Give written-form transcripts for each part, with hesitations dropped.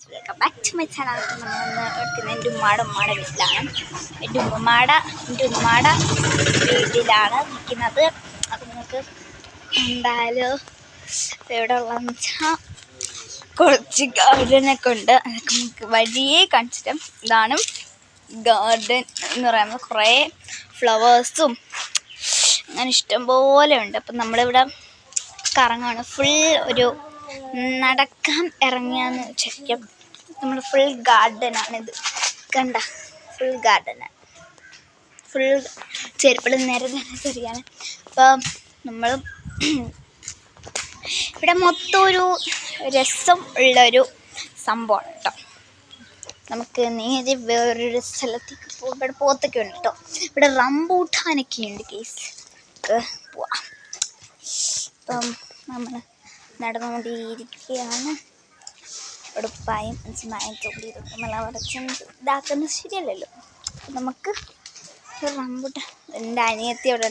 Welcome back to my channel. നമ്മളിന്ന് എടുക്കുന്ന എൻ്റെ ഉമ്മയുടെ വീട്ടിലാണ്. എൻ്റെ ഉമ്മയുടെ വീട്ടിലാണ് നിൽക്കുന്നത്. അപ്പം നിങ്ങൾക്ക് എന്തായാലും ഇവിടെ ഉള്ളതെന്ന് വെച്ചാൽ കുറച്ച് ഗാർഡനൊക്കെ ഉണ്ട്. അതൊക്കെ നമുക്ക് വഴിയേ കാണിച്ചിട്ടും ഇതാണ് ഗാർഡൻ എന്ന് പറയുന്നത്. കുറേ ഫ്ലവേഴ്സും അങ്ങനെ ഇഷ്ടംപോലെ ഉണ്ട്. അപ്പം നമ്മളിവിടെ കറങ്ങാണ്. ഫുൾ ഒരു നടക്കാൻ ഇറങ്ങിയാന്ന് ശരിക്കും നമ്മൾ ഫുൾ ഗാർഡനാണിത്. കണ്ട ഫുൾ ഗാർഡനാണ്. ഫുൾ ചെരുപ്പിൽ നിരയാണ്. അപ്പം നമ്മൾ ഇവിടെ മൊത്തം ഒരു രസം ഉള്ളൊരു സംഭവമാണ് കേട്ടോ. നമുക്ക് നേരെ വേറൊരു സ്ഥലത്തേക്ക് ഇവിടെ പോത്തൊക്കെ ഉണ്ട് കേട്ടോ. ഇവിടെ റംബൂട്ടാനൊക്കെ ഉണ്ട് കേസ്. പോവാം. അപ്പം നമ്മൾ നടന്നുകൊണ്ടിരിക്കുകയാണ്. ഉടുപ്പായും മനസ്സിലായും തൊണ്ടിയിട്ടുണ്ട്. നമ്മൾ അവിടെ ചെന്ന് ഇതാക്കുന്നത് ശരിയല്ലല്ലോ. നമുക്ക് റംബൂട്ടാൻ എൻ്റെ അനിയത്തി അവിടെ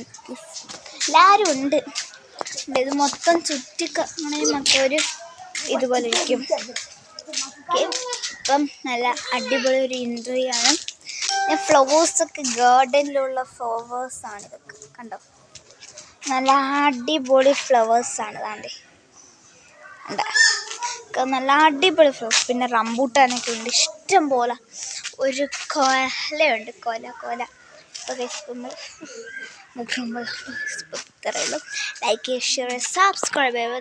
എല്ലാവരും ഉണ്ട്. ഇത് മൊത്തം ചുറ്റിക്കങ്ങനെ മൊത്തം ഒരു ഇതുപോലെ ഇരിക്കും. ഇപ്പം നല്ല അടിപൊളി ഒരു ഇൻട്രി ആണ്. ഫ്ലവേഴ്സൊക്കെ ഗാർഡനിലുള്ള ഫ്ലവേഴ്സാണ് ഇതൊക്കെ. കണ്ടോ, നല്ല അടിപൊളി ഫ്ലവേഴ്സാണ്. ഇതാണ്ടേ ഉണ്ട്, നല്ല അടിപൊളി ഫ്ലവേഴ്സ്. പിന്നെ റംബൂട്ടാനൊക്കെ ഉണ്ട് ഇഷ്ടം പോലെ. ഒരു കൊലയുണ്ട്, കൊല. ഇപ്പോൾ ഇത്രയുള്ളൂ. ലൈക്ക്, ഷെയർ, സബ്സ്ക്രൈബ് ചെയ്യുക.